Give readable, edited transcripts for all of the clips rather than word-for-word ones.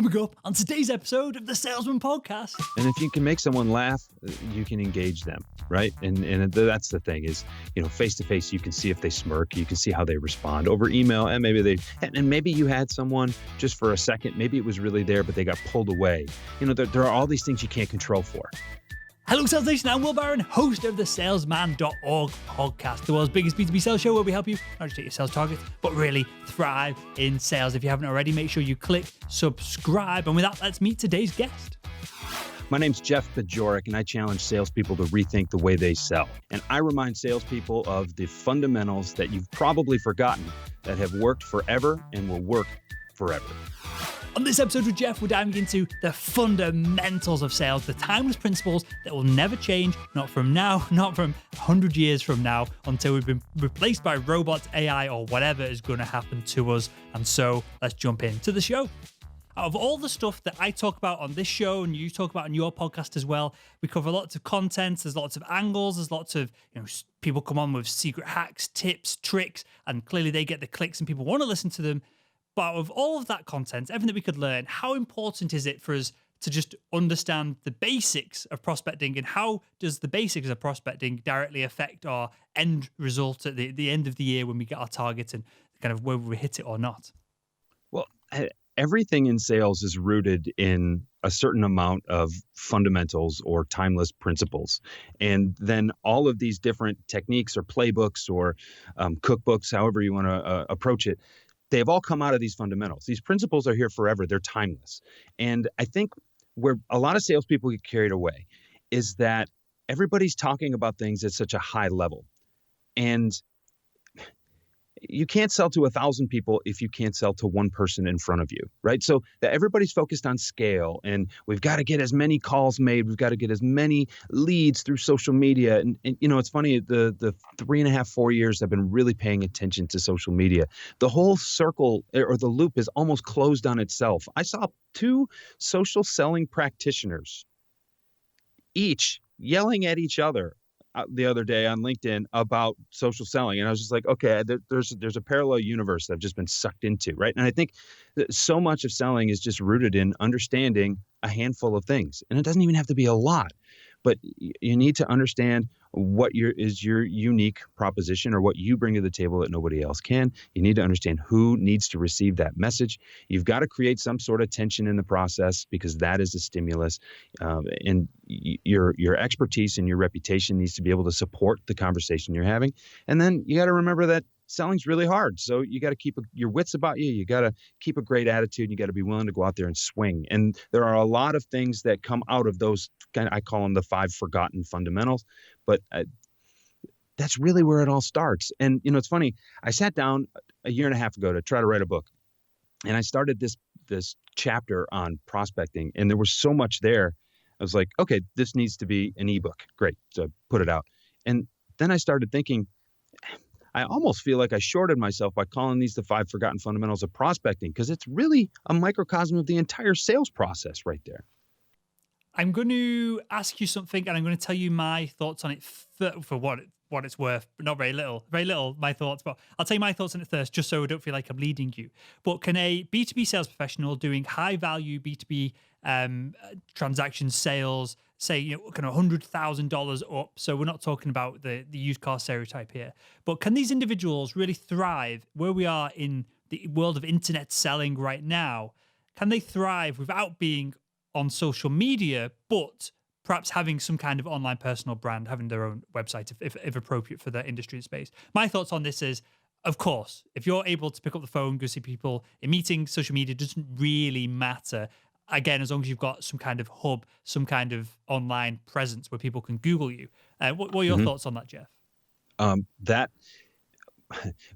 Coming up on today's episode of the Salesman Podcast. And if you can make someone laugh, you can engage them, right? And that's the thing is, face to face, you can see if they smirk, you can see how they respond. Over email, and maybe you had someone just for a second, maybe it was really there, but they got pulled away. There are all these things you can't control for. Hello, Sales Nation. I'm Will Barron, host of the salesman.red podcast, the world's biggest B2B sales show where we help you not just hit your sales targets, but really thrive in sales. If you haven't already, make sure you click subscribe. And with that, let's meet today's guest. My name's Jeff Bajorek, and I challenge salespeople to rethink the way they sell. And I remind salespeople of the fundamentals that you've probably forgotten that have worked forever and will work forever. On this episode with Jeff, we're diving into the fundamentals of sales, the timeless principles that will never change, not from now, not from 100 years from now, until we've been replaced by robots, AI, or whatever is going to happen to us. And so let's jump into the show. Out of all the stuff that I talk about on this show and you talk about on your podcast as well, we cover lots of content, there's lots of angles, there's lots of, people come on with secret hacks, tips, tricks, and clearly they get the clicks and people want to listen to them. But of all of that content, everything that we could learn, how important is it for us to just understand the basics of prospecting, and how does the basics of prospecting directly affect our end result at the end of the year when we get our target and kind of whether we hit it or not? Well, everything in sales is rooted in a certain amount of fundamentals or timeless principles. And then all of these different techniques or playbooks or cookbooks, however you want to approach it, they have all come out of these fundamentals. These principles are here forever. They're timeless. And I think where a lot of salespeople get carried away is that everybody's talking about things at such a high level. And you can't sell to 1,000 people if you can't sell to one person in front of you, right? So that everybody's focused on scale, and we've got to get as many calls made. We've got to get as many leads through social media. And it's funny, the 3.5, 4 years I've been really paying attention to social media. The whole circle or the loop is almost closed on itself. I saw 2 social selling practitioners, each yelling at each other the other day on LinkedIn about social selling. And I was just like, okay, there's a parallel universe that I've just been sucked into, right? And I think that so much of selling is just rooted in understanding a handful of things. And it doesn't even have to be a lot, but you need to understand what is your unique proposition or what you bring to the table that nobody else can. You need to understand who needs to receive that message. You've got to create some sort of tension in the process because that is a stimulus. And your expertise and your reputation needs to be able to support the conversation you're having. And then you got to remember that selling's really hard. So you got to keep your wits about you. You got to keep a great attitude. You got to be willing to go out there and swing. And there are a lot of things that come out of those, I call them the 5 forgotten fundamentals. But that's really where it all starts. And, it's funny. I sat down a year and a half ago to try to write a book. And I started this chapter on prospecting. And there was so much there. I was like, okay, this needs to be an ebook. Great. So I put it out. And then I started thinking, I almost feel like I shorted myself by calling these the 5 forgotten fundamentals of prospecting, because it's really a microcosm of the entire sales process right there. I'm going to ask you something, and I'm going to tell you my thoughts on it for what it's worth, but not very little my thoughts. But I'll tell you my thoughts on it first, just so I don't feel like I'm leading you. But can a B2B sales professional doing high value B2B transaction sales, say, kind of $100,000 up, so we're not talking about the used car stereotype here, but can these individuals really thrive where we are in the world of internet selling right now? Can they thrive without being on social media, but perhaps having some kind of online personal brand, having their own website if appropriate for their industry and space? My thoughts on this is, of course, if you're able to pick up the phone, go see people in meetings, social media doesn't really matter. Again, as long as you've got some kind of hub, some kind of online presence where people can Google you. What are your thoughts on that, Jeff? That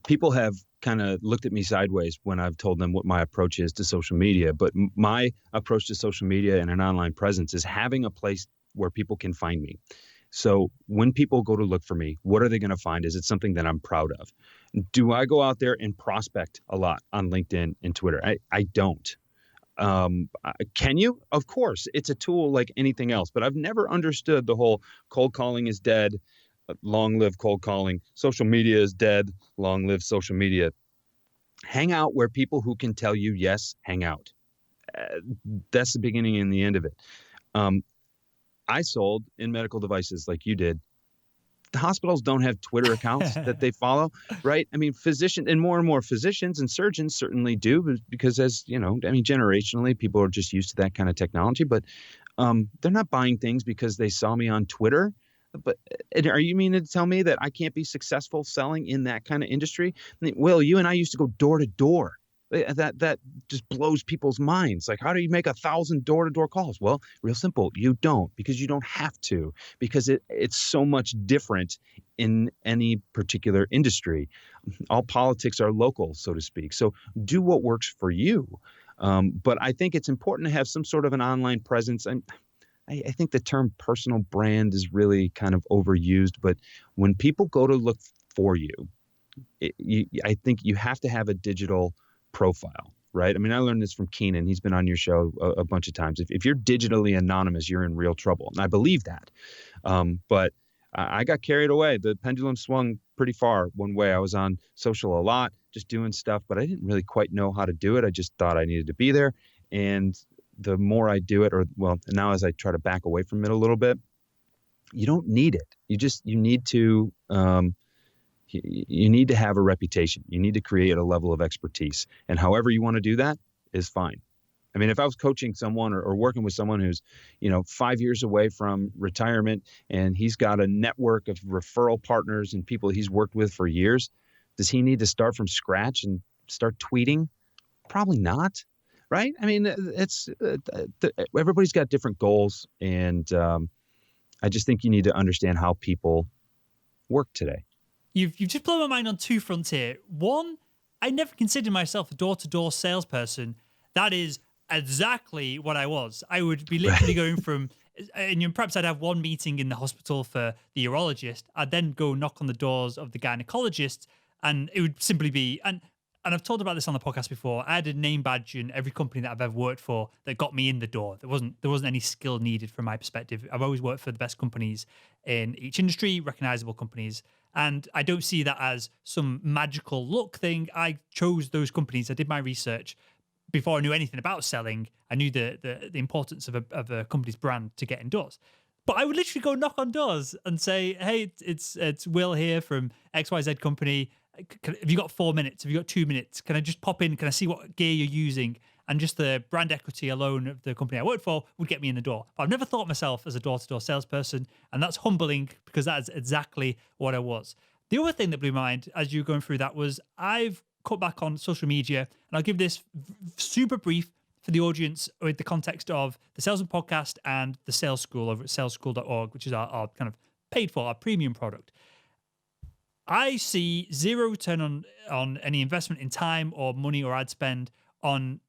people have kind of looked at me sideways when I've told them what my approach is to social media. But my approach to social media and an online presence is having a place where people can find me. So when people go to look for me, what are they going to find? Is it something that I'm proud of? Do I go out there and prospect a lot on LinkedIn and Twitter? I don't. Can you? Of course, it's a tool like anything else, but I've never understood the whole cold calling is dead. Long live cold calling. Social media is dead. Long live social media. Hang out where people who can tell you yes, hang out. That's the beginning and the end of it. Um, I sold in medical devices like you did. The hospitals don't have Twitter accounts that they follow, right? I mean, physicians and more physicians and surgeons certainly do because, as you know, I mean, generationally, people are just used to that kind of technology. But they're not buying things because they saw me on Twitter. But are you meaning to tell me that I can't be successful selling in that kind of industry? I mean, Will, you and I used to go door to door. That just blows people's minds. Like, how do you make 1,000 door-to-door calls? Well, real simple. You don't, because you don't have to, because it's so much different in any particular industry. All politics are local, so to speak. So do what works for you. But I think it's important to have some sort of an online presence. I think the term personal brand is really kind of overused, but when people go to look for you, I think you have to have a digital profile, right? I mean, I learned this from Keenan. He's been on your show a bunch of times. If you're digitally anonymous, you're in real trouble. And I believe that. But I got carried away. The pendulum swung pretty far one way. I was on social a lot, just doing stuff, but I didn't really quite know how to do it. I just thought I needed to be there. And the more I do it, now as I try to back away from it a little bit, you don't need it. You need to, you need to have a reputation. You need to create a level of expertise, and however you want to do that is fine. I mean, if I was coaching someone or working with someone who's, 5 years away from retirement and he's got a network of referral partners and people he's worked with for years, does he need to start from scratch and start tweeting? Probably not. Right? I mean, everybody's got different goals, and I just think you need to understand how people work today. You've just blown my mind on two fronts here. One, I never considered myself a door-to-door salesperson. That is exactly what I was. I would be literally going from, and perhaps I'd have one meeting in the hospital for the urologist. I'd then go knock on the doors of the gynecologist, and it would simply be, and I've talked about this on the podcast before. I had a name badge in every company that I've ever worked for that got me in the door. There wasn't any skill needed from my perspective. I've always worked for the best companies in each industry, recognizable companies. And I don't see that as some magical luck thing. I chose those companies. I did my research before I knew anything about selling. I knew the importance of a company's brand to get indoors. But I would literally go knock on doors and say, "Hey, it's Will here from XYZ company. Have you got 4 minutes? Have you got 2 minutes? Can I just pop in? Can I see what gear you're using?" And just the brand equity alone of the company I worked for would get me in the door. But I've never thought of myself as a door-to-door salesperson, and that's humbling because that is exactly what I was. The other thing that blew my mind as you were going through that was I've cut back on social media, and I'll give this super brief for the audience with the context of the Salesman podcast and the Sales School over at salesschool.org, which is our kind of paid for, our premium product. I see zero return on any investment in time or money or ad spend on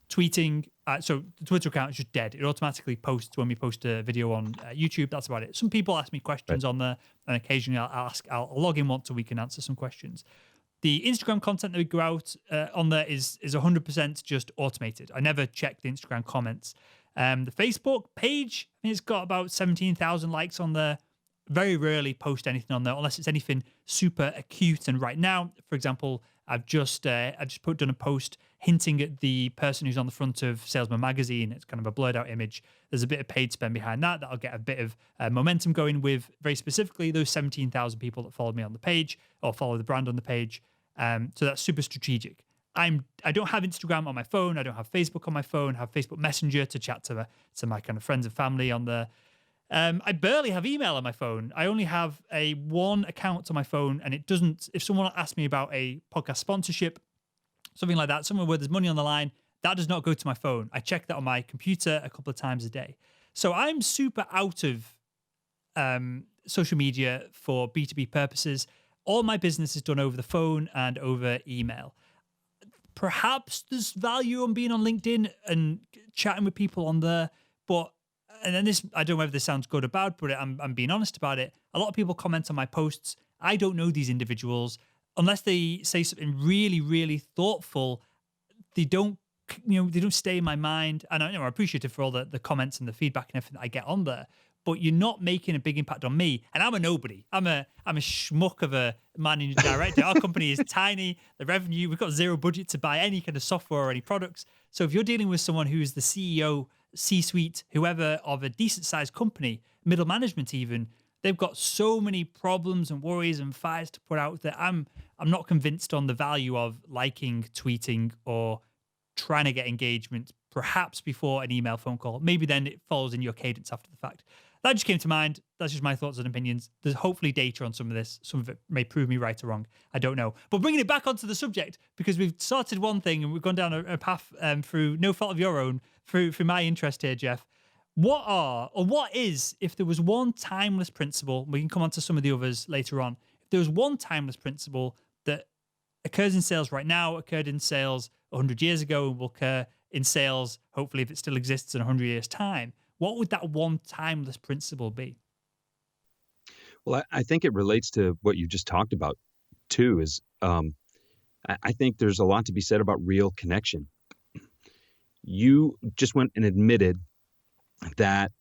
tweeting. So the Twitter account is just dead. It automatically posts when we post a video on YouTube. That's about it. Some people ask me questions on there, and occasionally I'll log in once a week and answer some questions. The Instagram content that we go out on there is 100% just automated. I never check the Instagram comments. The Facebook page, I think it's got about 17,000 likes on there. Very rarely post anything on there unless it's anything super acute. And right now, for example, I've just done a post hinting at the person who's on the front of Salesman magazine. It's kind of a blurred out image. There's a bit of paid spend behind that. That'll get a bit of momentum going with very specifically those 17,000 people that followed me on the page or follow the brand on the page. So that's super strategic. I don't have Instagram on my phone. I don't have Facebook on my phone. I have Facebook Messenger to chat to my kind of friends and family on there. I barely have email on my phone. I only have one account on my phone, and it doesn't. If someone asks me about a podcast sponsorship, something like that, somewhere where there's money on the line, that does not go to my phone. I check that on my computer a couple of times a day. So I'm super out of social media for B2B purposes. All my business is done over the phone and over email. Perhaps there's value on being on LinkedIn and chatting with people on there, but and then this, I don't know whether this sounds good or bad, but I'm being honest about it. A lot of people comment on my posts. I don't know these individuals. Unless they say something really, really thoughtful, they don't stay in my mind. And I'm appreciative for all the comments and the feedback and everything that I get on there. but you're not making a big impact on me. And I'm a nobody. I'm a schmuck of a managing director. Our company is tiny. The revenue, we've got zero budget to buy any kind of software or any products. So if you're dealing with someone who's the CEO, C-suite, whoever of a decent sized company, middle management even, they've got so many problems and worries and fires to put out that I'm not convinced on the value of liking, tweeting, or trying to get engagement, perhaps before an email, phone call. Maybe then it follows in your cadence after the fact. That just came to mind. That's just my thoughts and opinions. There's hopefully data on some of this. Some of it may prove me right or wrong. I don't know. But bringing it back onto the subject, because we've started one thing and we've gone down a path through no fault of your own, through my interest here, Jeff. What is, if there was one timeless principle, we can come on to some of the others later on, if there was one timeless principle that occurs in sales right now, occurred in sales 100 years ago, and will occur in sales, hopefully, if it still exists in 100 years' time, what would that one timeless principle be? Well, I think it relates to what you just talked about too. Is I think there's a lot to be said about real connection. You just went and admitted that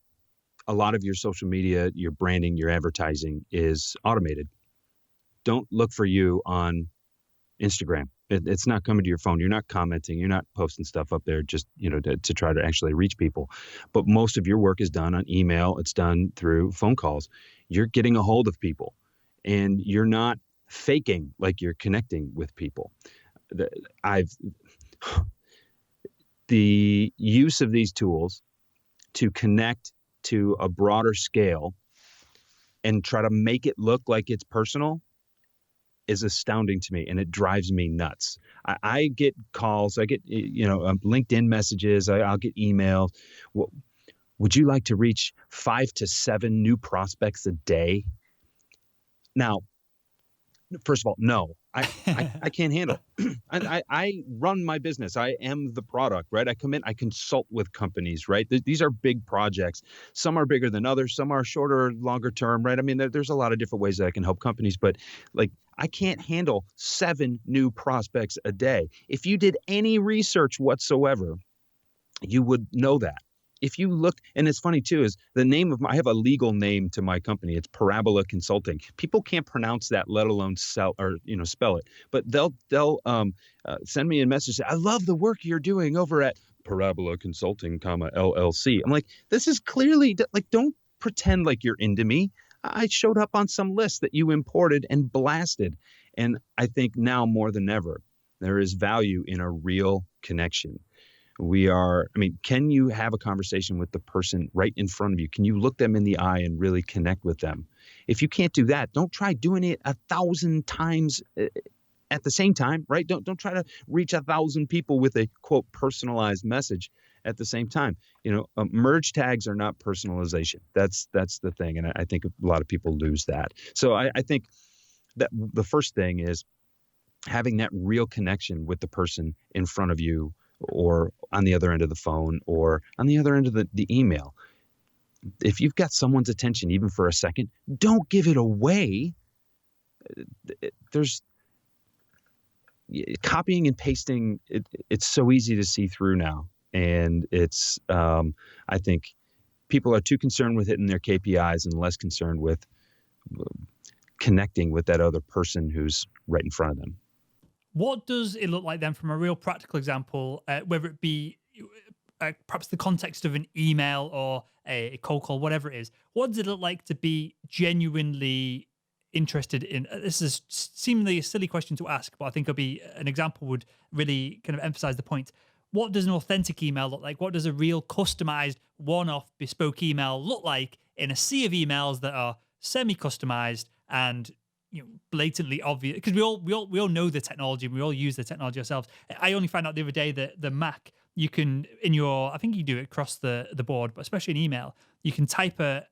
a lot of your social media, your branding, your advertising is automated. Don't look for you on Instagram. It's not coming to your phone. You're not commenting. You're not posting stuff up there just, to try to actually reach people. But most of your work is done on email. It's done through phone calls. You're getting a hold of people, and you're not faking like you're connecting with people. The use of these tools to connect to a broader scale and try to make it look like it's personal is astounding to me, and it drives me nuts. I get calls, I get LinkedIn messages, I'll get emails. Well, would you like to reach 5 to 7 new prospects a day? Now, first of all, no, I can't handle it. I run my business. I am the product, right? I come in, I consult with companies, right? These are big projects. Some are bigger than others. Some are shorter, longer term, right? I mean, there's a lot of different ways that I can help companies, but like, I can't handle 7 new prospects a day. If you did any research whatsoever, you would know that. If you look, and it's funny too, is the name of I have a legal name to my company. It's Parabola Consulting. People can't pronounce that, let alone spell it. But they'll send me a message. I love the work you're doing over at Parabola Consulting, LLC. I'm like, this is clearly like, don't pretend like you're into me. I showed up on some list that you imported and blasted. And I think now more than ever, there is value in a real connection. Can you have a conversation with the person right in front of you? Can you look them in the eye and really connect with them? If you can't do that, don't try doing it 1,000 times at the same time, right? Don't try to reach 1,000 people with a quote personalized message at the same time. Merge tags are not personalization. That's the thing, and I think a lot of people lose that. So I think that the first thing is having that real connection with the person in front of you, or on the other end of the phone, or on the other end of the email. If you've got someone's attention, even for a second, don't give it away. There's copying and pasting. It's so easy to see through now. And it's, I think people are too concerned with hitting their KPIs and less concerned with connecting with that other person who's right in front of them. What does it look like then from a real practical example, whether it be perhaps the context of an email or a cold call, whatever it is? What does it look like to be genuinely interested in? This is seemingly a silly question to ask, but I think an example would really kind of emphasize the point. What does an authentic email look like? What does a real customized, one-off, bespoke email look like in a sea of emails that are semi-customized and blatantly obvious? Because we all know the technology, and we all use the technology ourselves. I only found out the other day that the Mac, you can I think you do it across the board, but especially in email, you can type a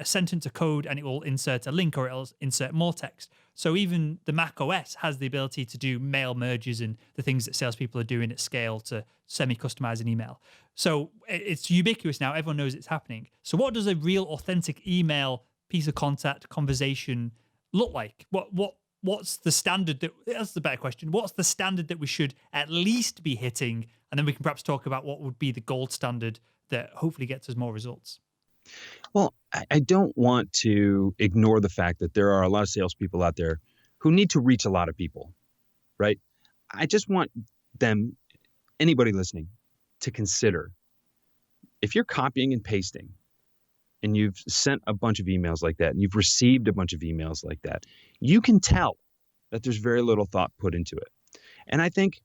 sentence of code and it will insert a link, or it'll insert more text. So even the Mac OS has the ability to do mail merges and the things that salespeople are doing at scale to semi-customize an email. So it's ubiquitous now. Everyone knows it's happening. So what does a real authentic email piece of contact conversation look like? What's the standard that's the better question. What's the standard that we should at least be hitting? And then we can perhaps talk about what would be the gold standard that hopefully gets us more results. Well, I don't want to ignore the fact that there are a lot of salespeople out there who need to reach a lot of people, right? I just want them, anybody listening, to consider if you're copying and pasting and you've sent a bunch of emails like that and you've received a bunch of emails like that, you can tell that there's very little thought put into it. And I think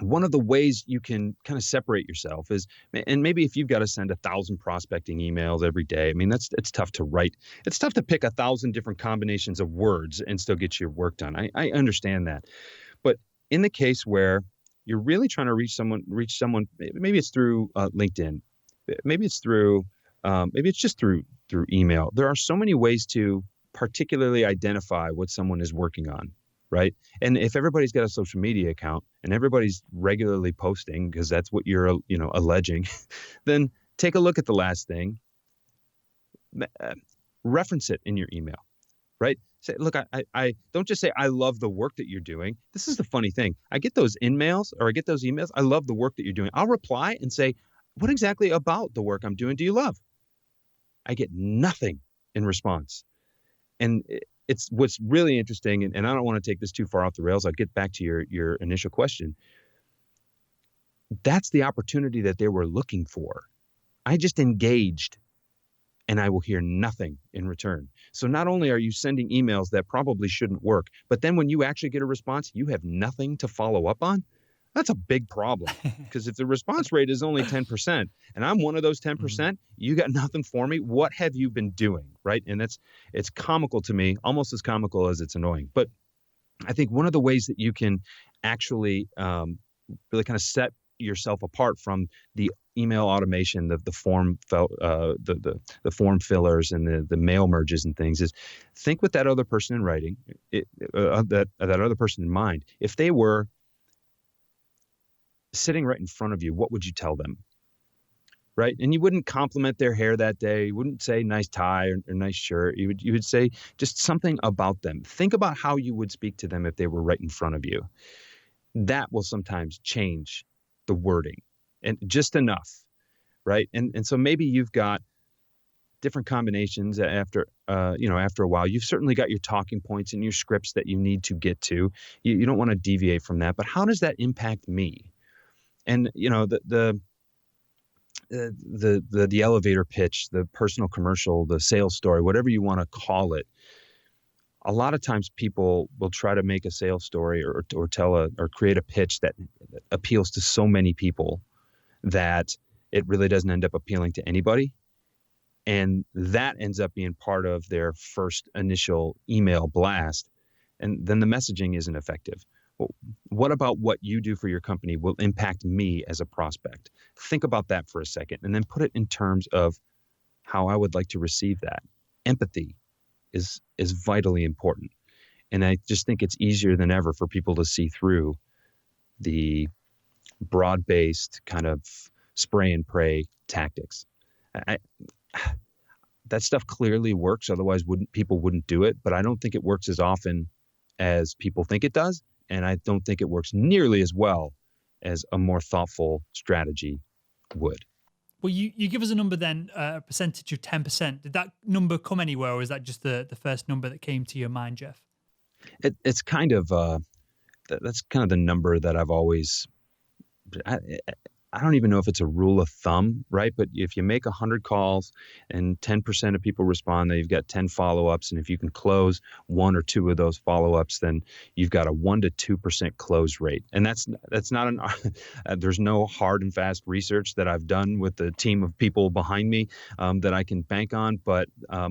one of the ways you can kind of separate yourself is, and maybe if you've got to send 1,000 prospecting emails every day, I mean, it's tough to write. It's tough to pick 1,000 different combinations of words and still get your work done. I understand that. But in the case where you're really trying to reach someone, maybe it's through LinkedIn, maybe it's through, maybe it's just through email. There are so many ways to particularly identify what someone is working on, right? And if everybody's got a social media account and everybody's regularly posting because that's what you're, alleging, then take a look at the last thing, reference it in your email, right? Say, look, I don't just say I love the work that you're doing. This is the funny thing. I get those emails. I love the work that you're doing. I'll reply and say, what exactly about the work I'm doing do you love? I get nothing in response. And it's what's really interesting, and I don't want to take this too far off the rails. I'll get back to your initial question. That's the opportunity that they were looking for. I just engaged and I will hear nothing in return. So not only are you sending emails that probably shouldn't work, but then when you actually get a response, you have nothing to follow up on. That's a big problem, because if the response rate is only 10% and I'm one of those 10%, you got nothing for me. What have you been doing? Right. And it's comical to me, almost as comical as it's annoying. But I think one of the ways that you can actually really kind of set yourself apart from the email automation, the form fillers and the mail merges and things is think with that other person in writing, that other person in mind. If they were sitting right in front of you, what would you tell them? Right. And you wouldn't compliment their hair that day. You wouldn't say nice tie or nice shirt. You would say just something about them. Think about how you would speak to them if they were right in front of you. That will sometimes change the wording, and just enough. Right. And so maybe you've got different combinations after a while. You've certainly got your talking points and your scripts that you need to get to. You don't want to deviate from that. But how does that impact me? And the elevator pitch, the personal commercial, the sales story, whatever you want to call it. A lot of times people will try to make a sales story or create a pitch that appeals to so many people that it really doesn't end up appealing to anybody. And that ends up being part of their first initial email blast. And then the messaging isn't effective. Well, what about what you do for your company will impact me as a prospect? Think about that for a second and then put it in terms of how I would like to receive that. Empathy is vitally important. And I just think it's easier than ever for people to see through the broad-based kind of spray and pray tactics. That stuff clearly works. Otherwise, people wouldn't do it. But I don't think it works as often as people think it does. And I don't think it works nearly as well as a more thoughtful strategy would. Well, you give us a number then, a percentage of 10%. Did that number come anywhere, or is that just the first number that came to your mind, Jeff? It's kind of that's kind of the number that I've always. I don't even know if it's a rule of thumb, right? But if you make 100 calls and 10% of people respond, then you've got 10 follow-ups. And if you can close one or two of those follow-ups, then you've got a 1 to 2% close rate. And that's not there's no hard and fast research that I've done with the team of people behind me that I can bank on. But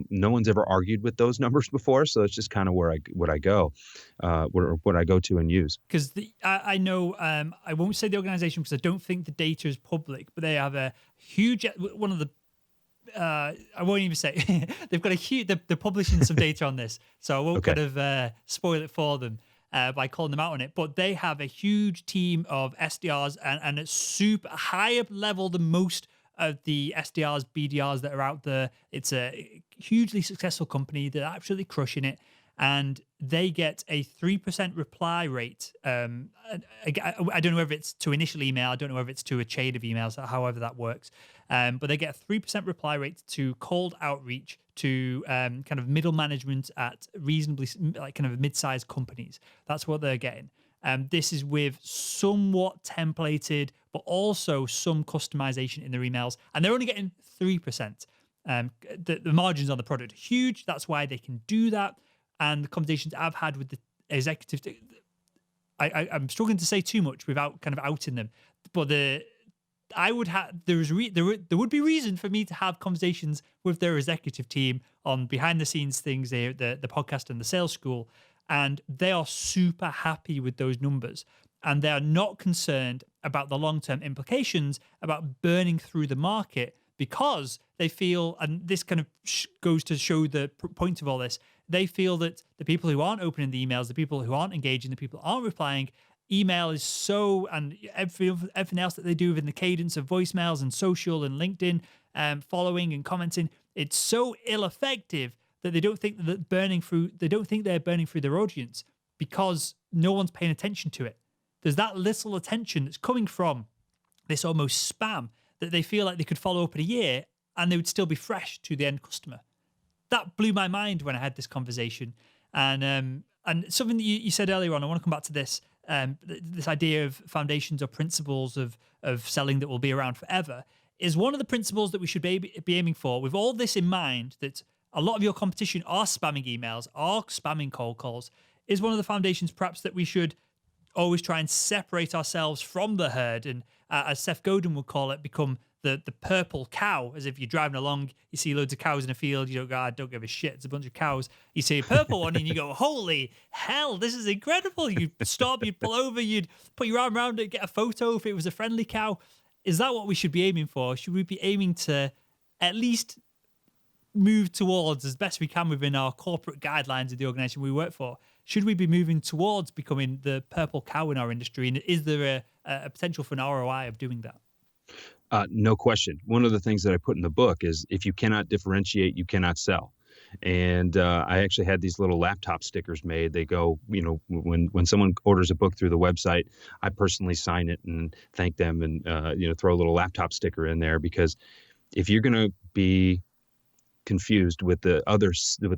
no one's ever argued with those numbers before. So it's just kind of where I go to and use. Because I know, I won't say the organization because I don't think the data is public, but they have a huge, one of the, I won't even say, they've got a huge, they're publishing some data on this, so I won't kind of spoil it for them by calling them out on it, but they have a huge team of SDRs and it's super higher level than most of the SDRs, BDRs that are out there. It's a hugely successful company. They're absolutely crushing it. and they get a 3% reply rate. I don't know whether it's to initial email. I don't know whether it's to a chain of emails, however that works. But they get a 3% reply rate to cold outreach to kind of middle management at reasonably like kind of mid-sized companies. That's what they're getting. This is with somewhat templated, but also some customization in their emails, and they're only getting 3%. The margins on the product are huge. That's why they can do that. And the conversations I've had with the executives, I'm struggling to say too much without kind of outing them. But there would be reason for me to have conversations with their executive team on behind the scenes things, the podcast and the sales school, and they are super happy with those numbers. And they are not concerned about the long-term implications about burning through the market, because they feel, and this kind of goes to show the point of all this, they feel that the people who aren't opening the emails, the people who aren't engaging, the people who aren't replying, email is so, and everything else that they do within the cadence of voicemails and social and LinkedIn, following and commenting, it's so ill effective that they don't think they're burning through their audience, because no one's paying attention to it. There's that little attention that's coming from this almost spam that they feel like they could follow up in a year and they would still be fresh to the end customer. That blew my mind when I had this conversation. And something that you said earlier on, I want to come back to this, this idea of foundations or principles of selling that will be around forever, is one of the principles that we should be aiming for, with all this in mind, that a lot of your competition are spamming emails, are spamming cold calls, is one of the foundations perhaps that we should always try and separate ourselves from the herd, and as Seth Godin would call it, become the purple cow. As if you're driving along, you see loads of cows in a field, you don't go, I don't give a shit, it's a bunch of cows. You see a purple one and you go, holy hell, this is incredible. You'd stop, you'd pull over, you'd put your arm around it, get a photo if it was a friendly cow. Is that what we should be aiming for? Should we be aiming to at least move towards, as best we can within our corporate guidelines of the organization we work for, should we be moving towards becoming the purple cow in our industry? And is there a potential for an ROI of doing that? No question. One of the things that I put in the book is, if you cannot differentiate, you cannot sell. And I actually had these little laptop stickers made. They go, when someone orders a book through the website, I personally sign it and thank them, and throw a little laptop sticker in there, because if you're going to be confused with the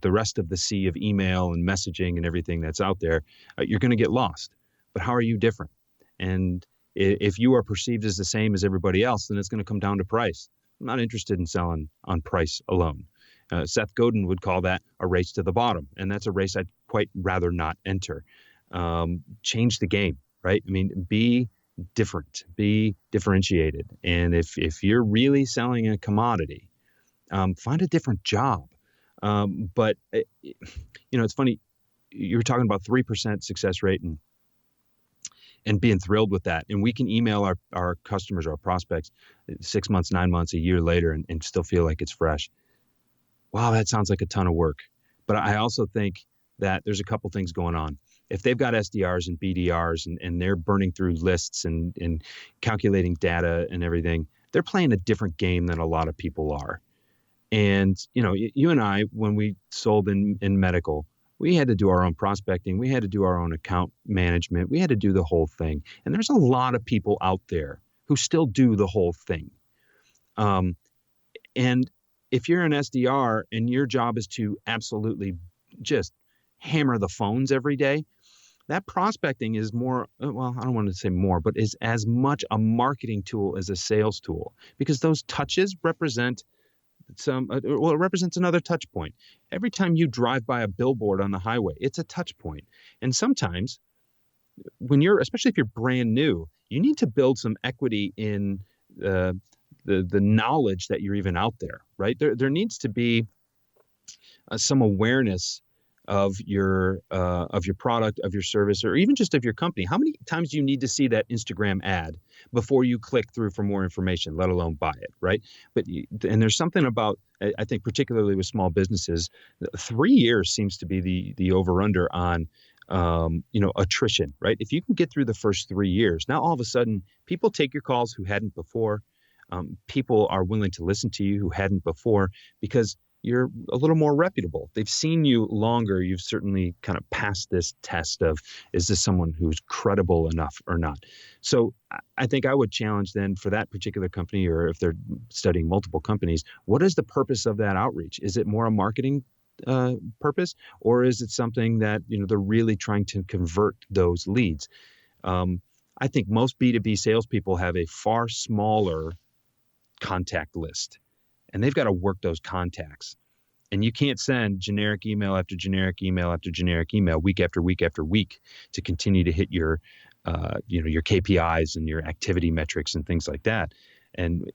rest of the sea of email and messaging and everything that's out there, you're going to get lost. But how are you different? And if you are perceived as the same as everybody else, then it's going to come down to price. I'm not interested in selling on price alone. Seth Godin would call that a race to the bottom, and that's a race I'd quite rather not enter. Change the game, right? I mean, be different, be differentiated. And if you're really selling a commodity, find a different job. But it's funny. You were talking about 3% success rate and being thrilled with that. And we can email our customers, our prospects, 6 months, 9 months, a year later, and still feel like it's fresh. Wow, that sounds like a ton of work. But I also think that there's a couple things going on. If they've got SDRs and BDRs and they're burning through lists and calculating data and everything, they're playing a different game than a lot of people are. And, you and I, when we sold in medical, we had to do our own prospecting. We had to do our own account management. We had to do the whole thing. And there's a lot of people out there who still do the whole thing. And if you're an SDR and your job is to absolutely just hammer the phones every day, that prospecting is more, well, I don't want to say more, but is as much a marketing tool as a sales tool, because those touches represent it represents another touch point. Every time you drive by a billboard on the highway, it's a touch point. And sometimes especially if you're brand new, you need to build some equity in the knowledge that you're even out there, right? There needs to be some awareness of your product, of your service, or even just of your company. How many times do you need to see that Instagram ad before you click through for more information, let alone buy it, right? And there's something about, I think, particularly with small businesses, 3 years seems to be the over-under on attrition, right? If you can get through the first 3 years, now all of a sudden people take your calls who hadn't before. People are willing to listen to you who hadn't before, because you're a little more reputable. They've seen you longer. You've certainly kind of passed this test of, is this someone who's credible enough or not? So I think I would challenge then for that particular company, or if they're studying multiple companies, what is the purpose of that outreach? Is it more a marketing purpose, or is it something that they're really trying to convert those leads? I think most B2B salespeople have a far smaller contact list, and they've got to work those contacts. And you can't send generic email after generic email after generic email week after week after week to continue to hit your KPIs and your activity metrics and things like that. And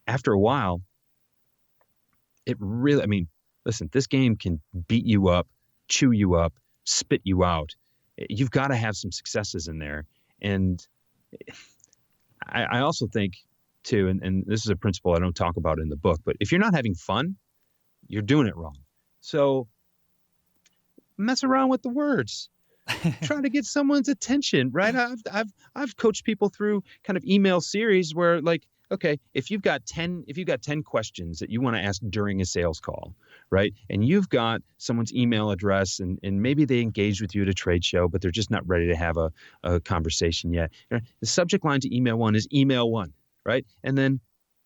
after a while, it really, listen, this game can beat you up, chew you up, spit you out. You've got to have some successes in there. And I also think too, and this is a principle I don't talk about in the book, but if you're not having fun, you're doing it wrong. So mess around with the words. Try to get someone's attention, right? I've coached people through kind of email series where, like, okay, if you've got 10 questions that you want to ask during a sales call, right? And you've got someone's email address, and maybe they engaged with you at a trade show, but they're just not ready to have a conversation yet. The subject line to email one is email one, right? And then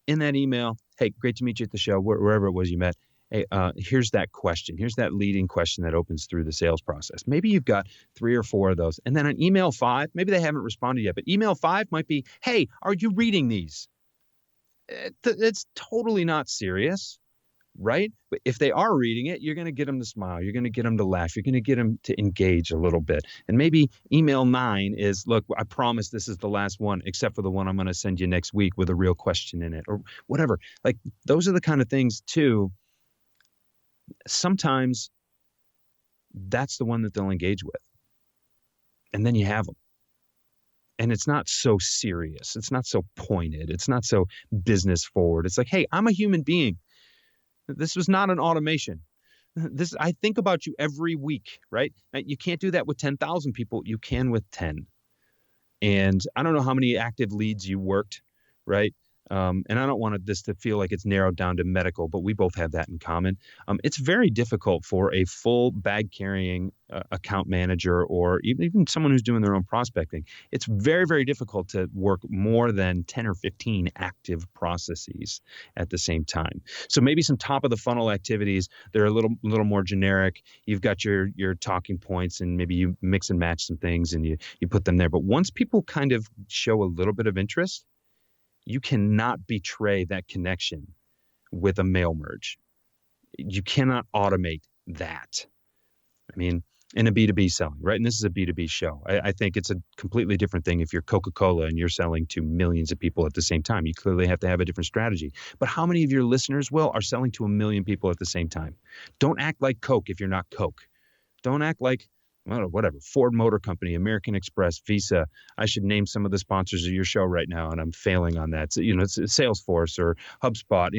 in that email, hey, great to meet you at the show, wherever it was you met. Hey, here's that question. Here's that leading question that opens through the sales process. Maybe you've got 3 or 4 of those. And then on email 5, maybe they haven't responded yet, but email 5 might be, hey, are you reading these? It's totally not serious, right? But if they are reading it, you're going to get them to smile. You're going to get them to laugh. You're going to get them to engage a little bit. And maybe email 9 is, look, I promise this is the last one, except for the one I'm going to send you next week with a real question in it, or whatever. Like, those are the kind of things too. Sometimes that's the one that they'll engage with. And then you have them. And it's not so serious. It's not so pointed. It's not so business forward. It's like, hey, I'm a human being. This was not an automation. I think about you every week, right? Now, you can't do that with 10,000 people. You can with 10. And I don't know how many active leads you worked, right? And I don't want this to feel like it's narrowed down to medical, but we both have that in common. It's very difficult for a full bag carrying account manager, or even someone who's doing their own prospecting. It's very, very difficult to work more than 10 or 15 active processes at the same time. So maybe some top of the funnel activities, they're a little more generic. You've got your talking points, and maybe you mix and match some things and you put them there. But once people kind of show a little bit of interest, you cannot betray that connection with a mail merge. You cannot automate that. In a B2B selling, right? And this is a B2B show. I think it's a completely different thing if you're Coca-Cola and you're selling to millions of people at the same time. You clearly have to have a different strategy. But how many of your listeners, Will, are selling to 1 million people at the same time? Don't act like Coke if you're not Coke. Don't act like, whatever, Ford Motor Company, American Express, Visa. I should name some of the sponsors of your show right now, and I'm failing on that. So, it's Salesforce or HubSpot.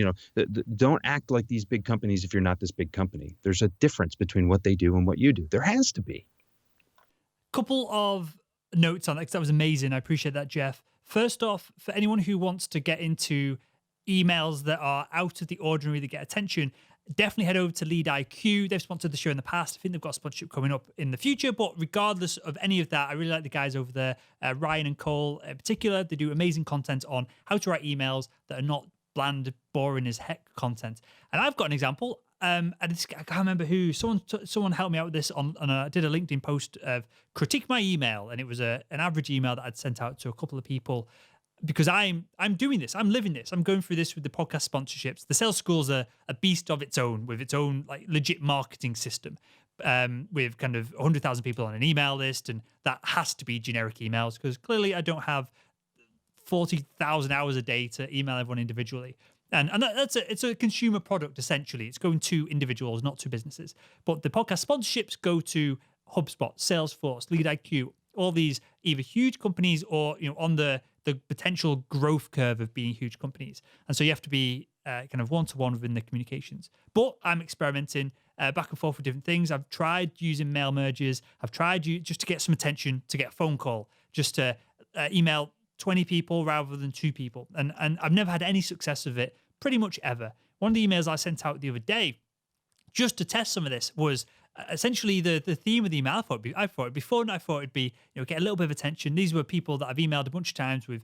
Don't act like these big companies if you're not this big company. There's a difference between what they do and what you do. There has to be. Couple of notes on that, because that was amazing. I appreciate that, Jeff. First off, for anyone who wants to get into emails that are out of the ordinary, that get attention, definitely head over to Lead IQ. They've sponsored the show in the past. I think they've got a sponsorship coming up in the future. But regardless of any of that, I really like the guys over there, Ryan and Cole in particular. They do amazing content on how to write emails that are not bland, boring as heck content. And I've got an example. And I can't remember who. Someone helped me out with this I did a LinkedIn post of critique my email, and it was an average email that I'd sent out to a couple of people. Because I'm doing this, I'm living this, I'm going through this with the podcast sponsorships. The sales school's a beast of its own, with its own like legit marketing system, with kind of 100,000 people on an email list, and that has to be generic emails, because clearly I don't have 40,000 hours a day to email everyone individually. And it's a consumer product essentially. It's going to individuals, not to businesses. But the podcast sponsorships go to HubSpot, Salesforce, LeadIQ, all these either huge companies or on the potential growth curve of being huge companies. And so you have to be kind of one-to-one within the communications. But I'm experimenting back and forth with different things. I've tried using mail merges. I've tried just to get some attention, to get a phone call, just to email 20 people rather than 2 people. And I've never had any success with it pretty much ever. One of the emails I sent out the other day just to test some of this was essentially the theme of the email. I thought it'd be fun. I thought it'd be, get a little bit of attention. These were people that I've emailed a bunch of times with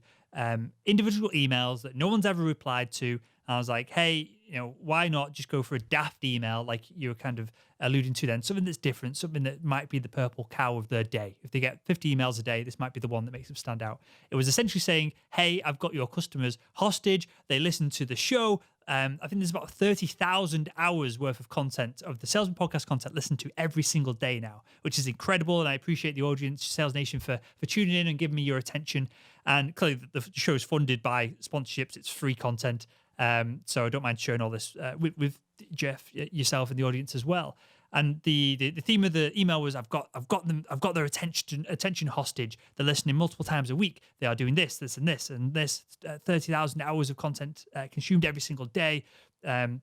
individual emails that no one's ever replied to. And I was like, hey, why not just go for a daft email like you were kind of alluding to then? Something that's different, something that might be the purple cow of their day. If they get 50 emails a day, this might be the one that makes them stand out. It was essentially saying, hey, I've got your customers hostage. They listen to the show. I think there's about 30,000 hours worth of content of the Salesman Podcast content listened to every single day now, which is incredible. And I appreciate the audience, Sales Nation, for tuning in and giving me your attention. And clearly the show is funded by sponsorships. It's free content. So I don't mind sharing all this with Jeff, yourself, and the audience as well. And the theme of the email was I've got their attention hostage. They're listening multiple times a week. They are doing this, and this. 30,000 hours of content consumed every single day.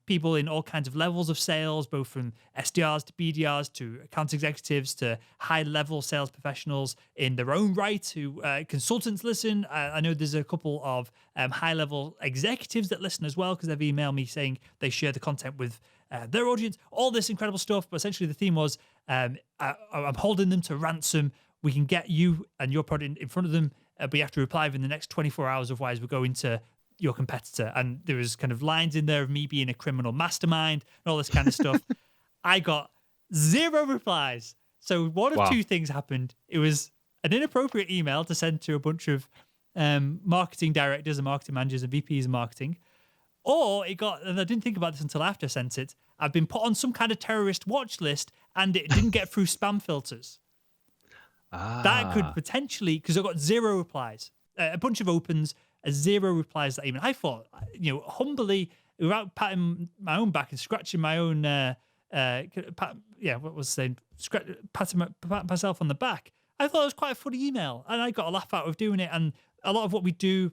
People in all kinds of levels of sales, both from SDRs to BDRs to account executives to high-level sales professionals in their own right who consultants listen. I know there's a couple of high-level executives that listen as well because they've emailed me saying they share the content with their audience, all this incredible stuff. But essentially the theme was I'm holding them to ransom. We can get you and your product in front of them, but you have to reply within the next 24 hours. Otherwise, we're going to your competitor. And there was kind of lines in there of me being a criminal mastermind and all this kind of stuff. I got 0 replies. So one of two things happened. It was an inappropriate email to send to a bunch of marketing directors and marketing managers and VPs of marketing. Or it got, and I didn't think about this until after I sent it, I've been put on some kind of terrorist watch list and it didn't get through spam filters. That could potentially, because I got 0 replies, a bunch of opens, 0 replies that email. I thought, humbly, without patting my own back and scratching my own, patting myself on the back, I thought it was quite a funny email. And I got a laugh out of doing it. And a lot of what we do,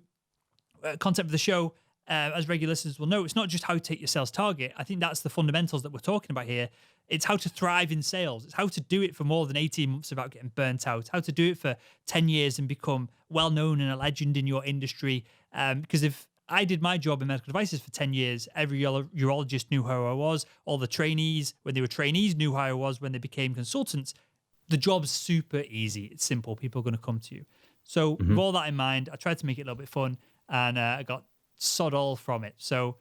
content for the show, as regular listeners will know, it's not just how to take your sales target. I think that's the fundamentals that we're talking about here. It's how to thrive in sales. It's how to do it for more than 18 months without getting burnt out. How to do it for 10 years and become well-known and a legend in your industry. Because if I did my job in medical devices for 10 years, every urologist knew who I was. All the trainees, when they were trainees, knew who I was. When they became consultants, the job's super easy. It's simple. People are going to come to you. So with all that in mind, I tried to make it a little bit fun, and I got sod all from it. So,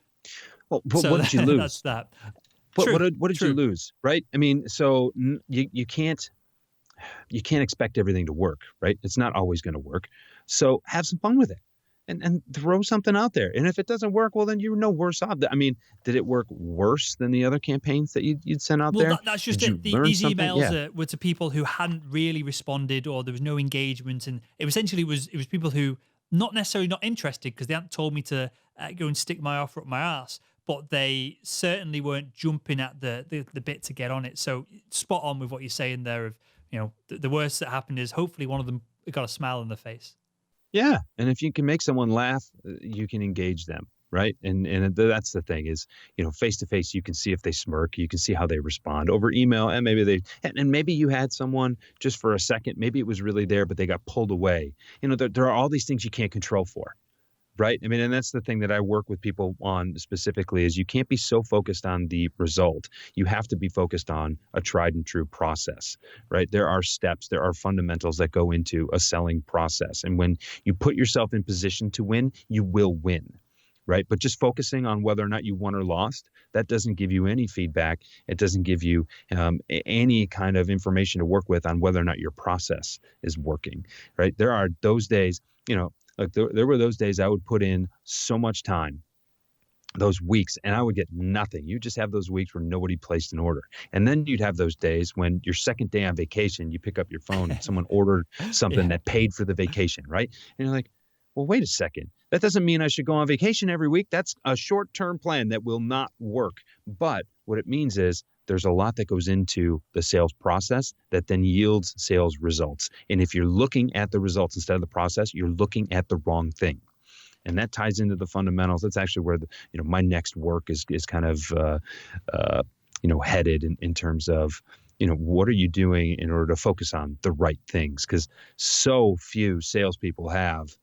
what did you lose? That's that. What did you lose? Right? I mean, so you can't expect everything to work, right? It's not always going to work. So have some fun with it, and throw something out there. And if it doesn't work, well, then you're no worse off. I mean, did it work worse than the other campaigns that you'd sent out there? That's just it. These emails were to people who hadn't really responded, or there was no engagement, and it was people who not necessarily not interested because they hadn't told me to go and stick my offer up my ass, but they certainly weren't jumping at the bit to get on it. So spot on with what you're saying there of, the worst that happened is hopefully one of them got a smile on their face. Yeah. And if you can make someone laugh, you can engage them. Right. And that's the thing is, face to face, you can see if they smirk, you can see how they respond. Over email, and maybe you had someone just for a second, maybe it was really there, but they got pulled away. There are all these things you can't control for. Right. I mean, and that's the thing that I work with people on specifically is you can't be so focused on the result. You have to be focused on a tried and true process. Right. There are steps, there are fundamentals that go into a selling process. And when you put yourself in position to win, you will win. Right. But just focusing on whether or not you won or lost, that doesn't give you any feedback. It doesn't give you any kind of information to work with on whether or not your process is working. Right. There are those days, like there were those days I would put in so much time, those weeks, and I would get nothing. You just have those weeks where nobody placed an order. And then you'd have those days when your second day on vacation, you pick up your phone and someone ordered something that paid for the vacation. Right. And you're like, well, wait a second. That doesn't mean I should go on vacation every week. That's a short-term plan that will not work. But what it means is there's a lot that goes into the sales process that then yields sales results. And if you're looking at the results instead of the process, you're looking at the wrong thing. And that ties into the fundamentals. That's actually where my next work is kind of headed in terms of what are you doing in order to focus on the right things? Because so few salespeople have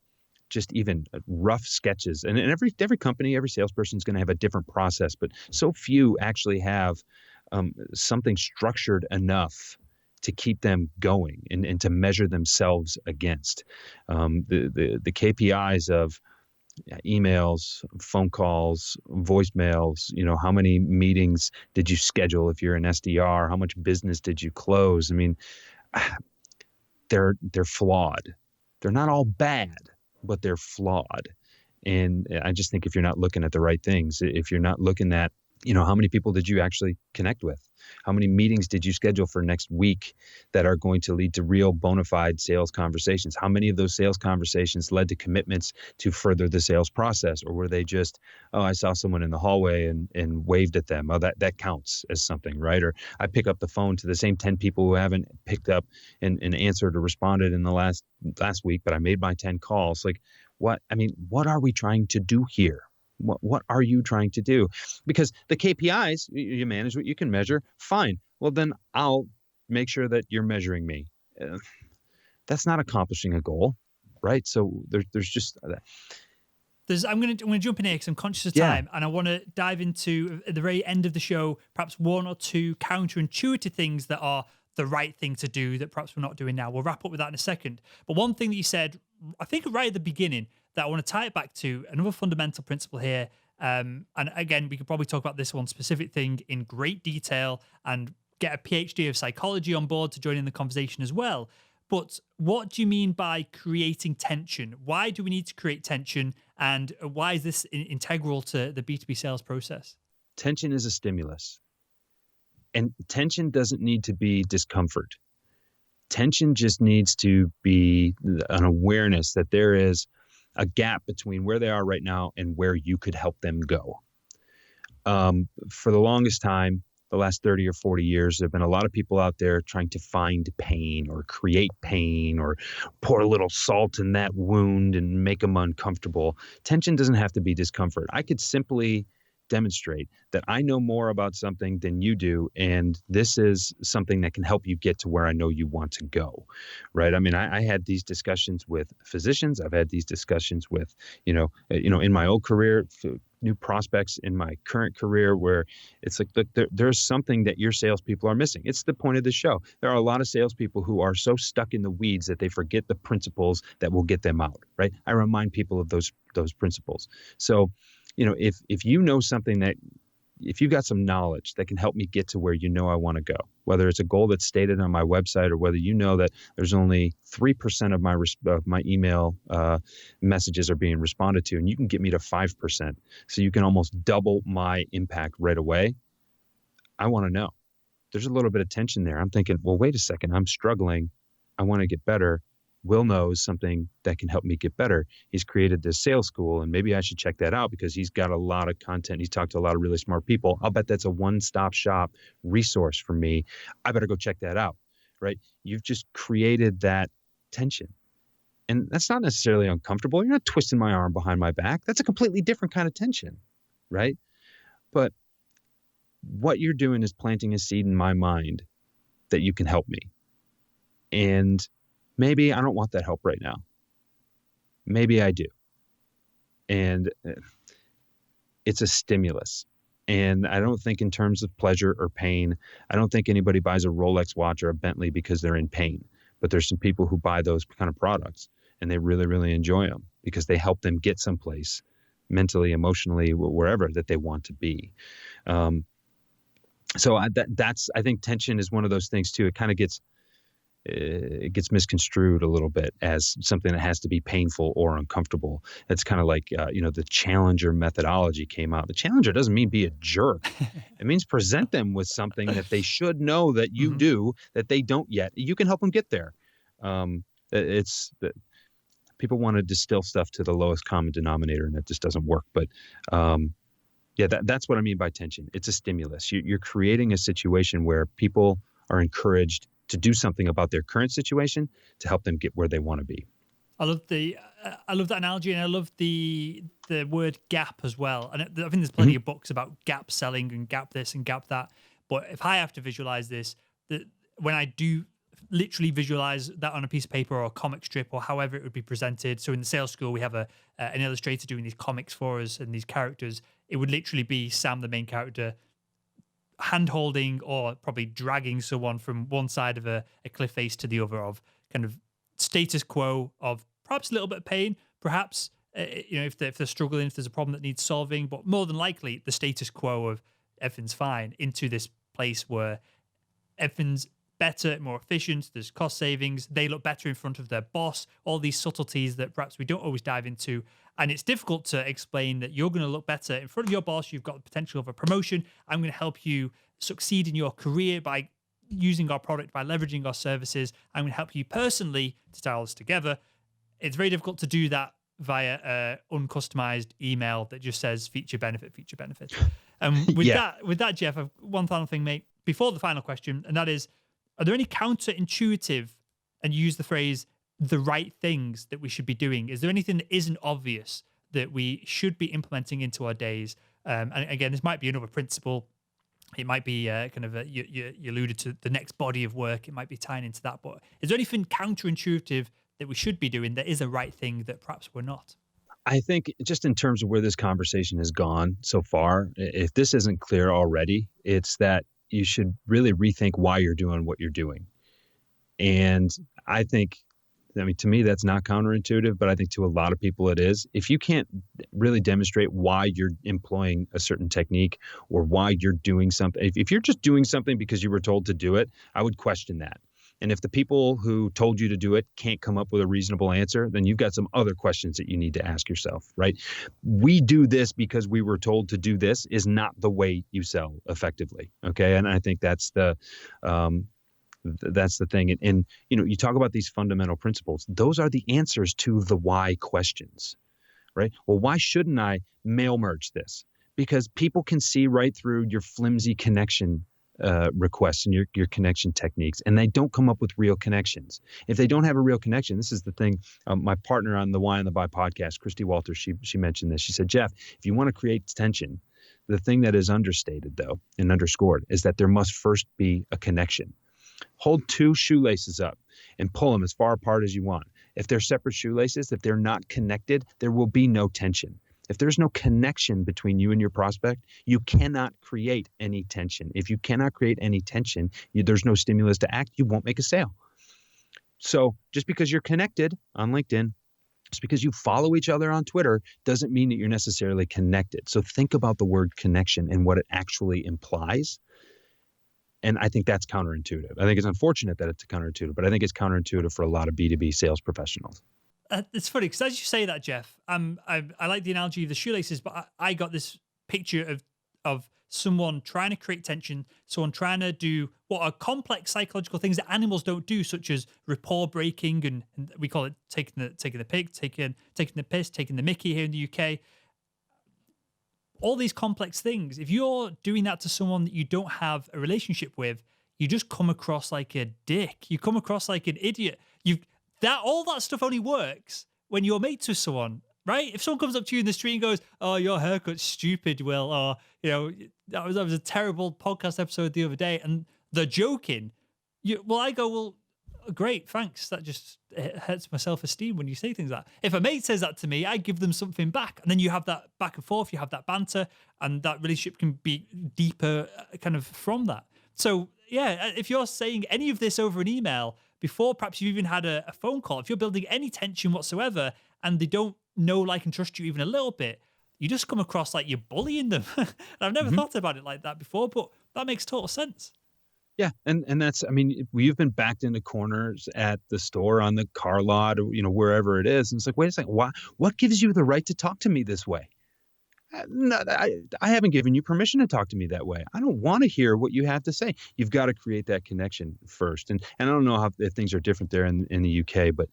just even rough sketches. And every company, every salesperson is going to have a different process, but so few actually have something structured enough to keep them going and to measure themselves against. The KPIs of emails, phone calls, voicemails, how many meetings did you schedule if you're an SDR? How much business did you close? I mean, they're flawed. They're not all bad, but they're flawed. And I just think if you're not looking at the right things, if you're not looking at, how many people did you actually connect with? How many meetings did you schedule for next week that are going to lead to real bona fide sales conversations? How many of those sales conversations led to commitments to further the sales process? Or were they just, oh, I saw someone in the hallway and waved at them. Oh, that counts as something, right? Or I pick up the phone to the same 10 people who haven't picked up and answered or responded in the last week, but I made my 10 calls. Like, what are we trying to do here? What are you trying to do? Because the KPIs, you manage what you can measure, fine. Well, then I'll make sure that you're measuring me. That's not accomplishing a goal, right? So there's just I'm going to jump in here because I'm conscious of yeah. time, and I want to dive into, at the very end of the show, perhaps one or two counterintuitive things that are the right thing to do that perhaps we're not doing now. We'll wrap up with that in a second. But one thing that you said, I think right at the beginning, that I want to tie it back to another fundamental principle here. And again, we could probably talk about this one specific thing in great detail and get a PhD of psychology on board to join in the conversation as well. But what do you mean by creating tension? Why do we need to create tension? And why is this integral to the B2B sales process? Tension is a stimulus. And tension doesn't need to be discomfort. Tension just needs to be an awareness that there is a gap between where they are right now and where you could help them go. For the longest time, the last 30 or 40 years, there have been a lot of people out there trying to find pain or create pain or pour a little salt in that wound and make them uncomfortable. Tension doesn't have to be discomfort. I could simply demonstrate that I know more about something than you do, and this is something that can help you get to where I know you want to go, right? I mean, I had these discussions with physicians. I've had these discussions with, in my old career, new prospects in my current career, where it's like, look, there's something that your salespeople are missing. It's the point of the show. There are a lot of salespeople who are so stuck in the weeds that they forget the principles that will get them out, right? I remind people of those principles. So, if you know something if you've got some knowledge that can help me get to where I want to go, whether it's a goal that's stated on my website or whether that there's only 3% of my email messages are being responded to, and you can get me to 5%, so you can almost double my impact right away. I want to know. There's a little bit of tension there. I'm thinking, well, wait a second, I'm struggling. I want to get better. Will knows something that can help me get better. He's created this sales school, and maybe I should check that out because he's got a lot of content. He's talked to a lot of really smart people. I'll bet that's a one-stop shop resource for me. I better go check that out, right? You've just created that tension. And that's not necessarily uncomfortable. You're not twisting my arm behind my back. That's a completely different kind of tension, right? But what you're doing is planting a seed in my mind that you can help me. And maybe I don't want that help right now. Maybe I do. And it's a stimulus. And I don't think in terms of pleasure or pain. I don't think anybody buys a Rolex watch or a Bentley because they're in pain. But there's some people who buy those kind of products and they really, really enjoy them because they help them get someplace mentally, emotionally, wherever that they want to be. So I think tension is one of those things too. It kind of gets misconstrued a little bit as something that has to be painful or uncomfortable. It's kind of like, the Challenger methodology came out. The Challenger doesn't mean be a jerk. It means present them with something that they should know that you do, that they don't yet. You can help them get there. People want to distill stuff to the lowest common denominator, and it just doesn't work. But that's what I mean by tension. It's a stimulus. You're creating a situation where people are encouraged to do something about their current situation to help them get where they want to be. I love that analogy, and I love the word gap as well. And I think there's plenty of books about gap selling and gap this and gap that. But if I have to visualize this, that when I do literally visualize that on a piece of paper or a comic strip or however it would be presented. So in the sales school, we have an illustrator doing these comics for us and these characters. It would literally be Sam, the main character, hand-holding or probably dragging someone from one side of a cliff face to the other, of kind of status quo of perhaps a little bit of pain, perhaps if they're struggling, if there's a problem that needs solving, but more than likely the status quo of everything's fine, into this place where everything's better, more efficient, there's cost savings, they look better in front of their boss, all these subtleties that perhaps we don't always dive into. And it's difficult to explain that you're going to look better in front of your boss, you've got the potential of a promotion, I'm going to help you succeed in your career by using our product, by leveraging our services, I'm going to help you personally to tie all this together. It's very difficult to do that via a uncustomized email that just says feature benefit, feature benefit. And with Yeah. that, Jeff, I've one final thing, mate, before the final question, and that is, are there any counterintuitive, and you use the phrase, the right things that we should be doing? Is there anything that isn't obvious that we should be implementing into our days? And again, this might be another principle. It might be you alluded to the next body of work. It might be tying into that. But is there anything counterintuitive that we should be doing that is a right thing that perhaps we're not? I think just in terms of where this conversation has gone so far, if this isn't clear already, it's that you should really rethink why you're doing what you're doing. And I think, to me, that's not counterintuitive, but I think to a lot of people it is. If you can't really demonstrate why you're employing a certain technique or why you're doing something, if you're just doing something because you were told to do it, I would question that. And if the people who told you to do it can't come up with a reasonable answer, then you've got some other questions that you need to ask yourself, right? We do this because we were told to do this is not the way you sell effectively. Okay. And I think that's the thing. And you talk about these fundamental principles. Those are the answers to the why questions, right? Well, why shouldn't I mail merge this? Because people can see right through your flimsy connection requests and your connection techniques, and they don't come up with real connections. If they don't have a real connection, this is the thing. My partner on the Why and the Buy podcast, Christy Walters, she mentioned this. She said, Jeff, if you want to create tension, the thing that is understated, though, and underscored, is that there must first be a connection. Hold two shoelaces up and pull them as far apart as you want. If they're separate shoelaces, if they're not connected, there will be no tension. If there's no connection between you and your prospect, you cannot create any tension. If you cannot create any tension, there's no stimulus to act, you won't make a sale. So just because you're connected on LinkedIn, just because you follow each other on Twitter, doesn't mean that you're necessarily connected. So think about the word connection and what it actually implies. And I think that's counterintuitive. I think it's unfortunate that it's counterintuitive, but I think it's counterintuitive for a lot of B2B sales professionals. It's funny because as you say that, Jeff, I like the analogy of the shoelaces, but I got this picture of someone trying to create tension, someone trying to do what are complex psychological things that animals don't do, such as rapport breaking, and we call it taking the piss, taking the mickey here in the UK. All these complex things. If you're doing that to someone that you don't have a relationship with, you just come across like a dick. You come across like an idiot. All that stuff only works when you're mates with someone, right? If someone comes up to you in the street and goes, "Oh, your haircut's stupid, Will," or that was a terrible podcast episode the other day, and they're joking. I go, "Well, great, thanks." That just hurts my self-esteem when you say things like that. If a mate says that to me, I give them something back, and then you have that back and forth, you have that banter, and that relationship can be deeper, kind of from that. So yeah, if you're saying any of this over an email before perhaps you've even had a phone call, if you're building any tension whatsoever and they don't know, like, and trust you even a little bit, you just come across like you're bullying them. And I've never thought about it like that before, but that makes total sense. Yeah, and that's, we've been backed into corners at the store, on the car lot, or, wherever it is. And it's like, wait a second, what gives you the right to talk to me this way? No, I haven't given you permission to talk to me that way. I don't want to hear what you have to say. You've got to create that connection first. And I don't know if things are different there in the UK, but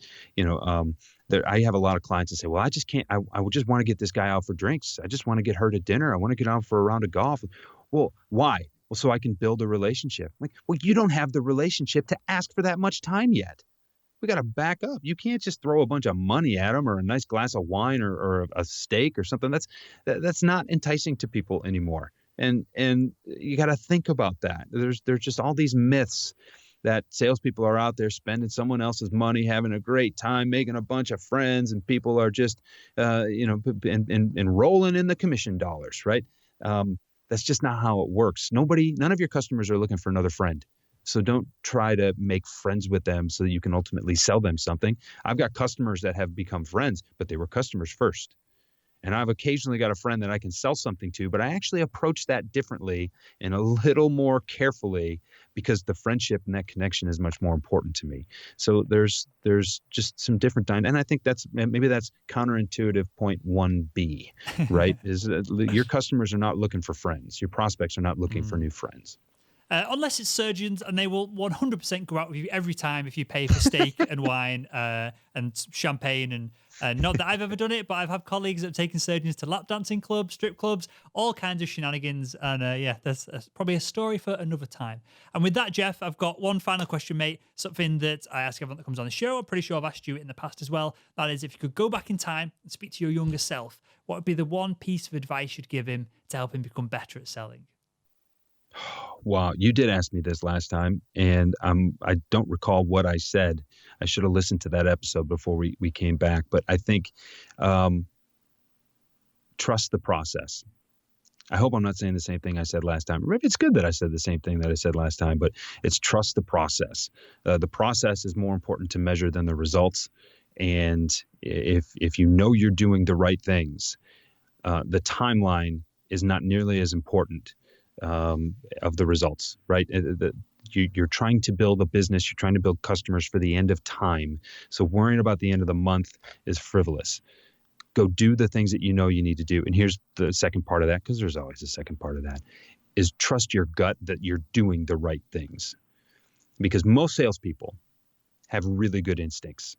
I have a lot of clients that say, well, I just can't. I would just want to get this guy out for drinks. I just want to get her to dinner. I want to get out for a round of golf. Well, why? Well, so I can build a relationship. Like, well, you don't have the relationship to ask for that much time yet. We got to back up. You can't just throw a bunch of money at them, or a nice glass of wine, or a steak or something. That's not enticing to people anymore. And you got to think about that. There's just all these myths that salespeople are out there spending someone else's money, having a great time, making a bunch of friends, and people are just and rolling in the commission dollars, right? That's just not how it works. None of your customers are looking for another friend. So don't try to make friends with them so that you can ultimately sell them something. I've got customers that have become friends, but they were customers first. And I've occasionally got a friend that I can sell something to, but I actually approach that differently and a little more carefully because the friendship and that connection is much more important to me. So there's just some different and I think that's counterintuitive point 1B, right? Is your customers are not looking for friends. Your prospects are not looking for new friends. Unless it's surgeons, and they will 100% go out with you every time if you pay for steak and wine and champagne. And not that I've ever done it, but I've had colleagues that have taken surgeons to lap dancing clubs, strip clubs, all kinds of shenanigans. And that's probably a story for another time. And with that, Jeff, I've got one final question, mate. Something that I ask everyone that comes on the show. I'm pretty sure I've asked you it in the past as well. That is, if you could go back in time and speak to your younger self, what would be the one piece of advice you'd give him to help him become better at selling? Wow, you did ask me this last time, and I don't recall what I said. I should have listened to that episode before we came back. But I think trust the process. I hope I'm not saying the same thing I said last time. Maybe it's good that I said the same thing that I said last time, but it's trust the process. The process is more important to measure than the results. And if you know you're doing the right things, the timeline is not nearly as important of the results, right? You're trying to build a business. You're trying to build customers for the end of time. So worrying about the end of the month is frivolous. Go do the things that you know you need to do. And here's the second part of that, because there's always a second part of that, is trust your gut that you're doing the right things. Because most salespeople have really good instincts.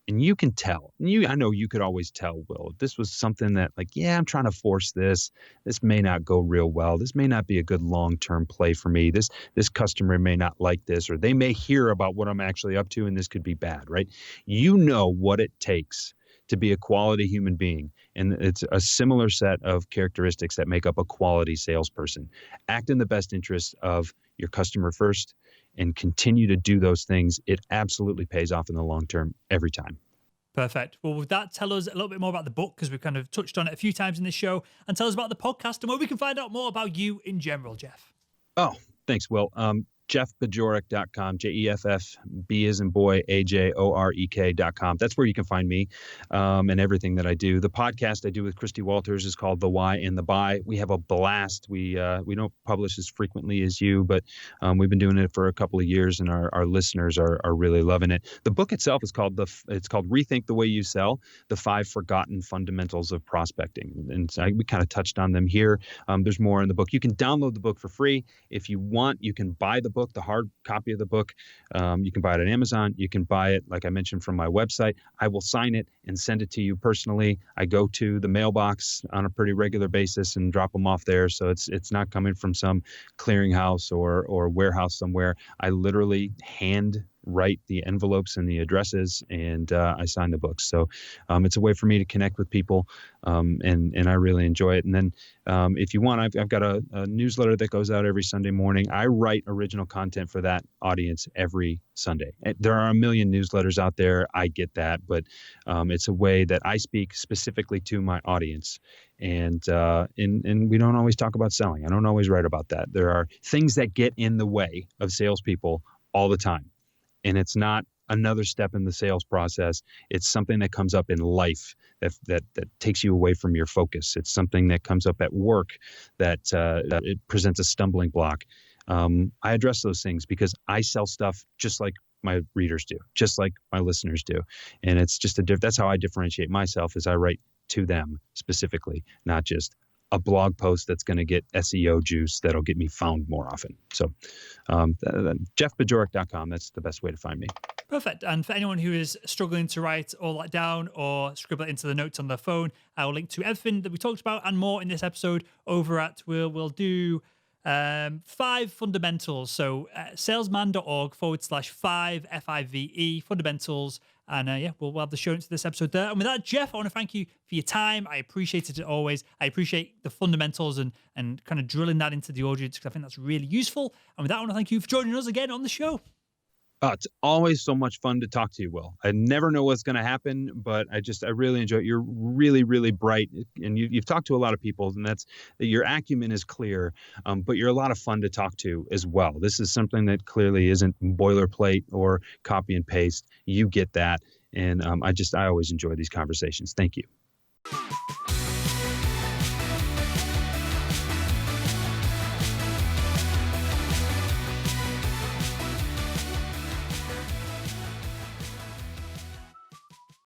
And you can tell. I know you could always tell, Will, if this was something that I'm trying to force this. This may not go real well. This may not be a good long-term play for me. This customer may not like this, or they may hear about what I'm actually up to, and this could be bad, right? You know what it takes to be a quality human being. And it's a similar set of characteristics that make up a quality salesperson. Act in the best interest of your customer first and continue to do those things. It absolutely pays off in the long term every time. Perfect. Well, with that, tell us a little bit more about the book, because we've kind of touched on it a few times in this show, and tell us about the podcast and where we can find out more about you in general, Jeff. Oh, thanks, Will. JeffBajorek.com, JEFFB as in boy, AJOREK.com. That's where you can find me and everything that I do. The podcast I do with Christy Walters is called The Why and the Buy. We have a blast. We don't publish as frequently as you, but we've been doing it for a couple of years, and our listeners are really loving it. The book itself is called Rethink the Way You Sell: The 5 Forgotten Fundamentals of Prospecting. And so we kind of touched on them here. There's more in the book. You can download the book for free. If you want, you can buy the book, the hard copy of the book. You can buy it on Amazon. You can buy it, like I mentioned, from my website. I will sign it and send it to you personally. I go to the mailbox on a pretty regular basis and drop them off there. So it's not coming from some clearinghouse or warehouse somewhere. I literally hand write the envelopes and the addresses, and I sign the books. So it's a way for me to connect with people, and I really enjoy it. And then if you want, I've got a newsletter that goes out every Sunday morning. I write original content for that audience every Sunday. There are a million newsletters out there. I get that, but it's a way that I speak specifically to my audience. And we don't always talk about selling. I don't always write about that. There are things that get in the way of salespeople all the time. And it's not another step in the sales process. It's something that comes up in life that takes you away from your focus. It's something that comes up at work that it presents a stumbling block. I address those things because I sell stuff just like my readers do, just like my listeners do. And it's just that's how I differentiate myself, is I write to them specifically, not just a blog post that's going to get SEO juice that'll get me found more often. So JeffBajorek.com, that's the best way to find me. Perfect. And for anyone who is struggling to write all that down or scribble it into the notes on their phone, I will link to everything that we talked about and more in this episode over at we'll do 5 fundamentals. So salesman.org/5 FIVE fundamentals. And we'll have the show notes to this episode there. And with that, Jeff, I want to thank you for your time. I appreciated it always. I appreciate the fundamentals and kind of drilling that into the audience, because I think that's really useful. And with that, I want to thank you for joining us again on the show. It's always so much fun to talk to you, Will. I never know what's going to happen, but I really enjoy it. You're really, really bright, and you've talked to a lot of people, and that's your acumen is clear, but you're a lot of fun to talk to as well. This is something that clearly isn't boilerplate or copy and paste. You get that, and I always enjoy these conversations. Thank you.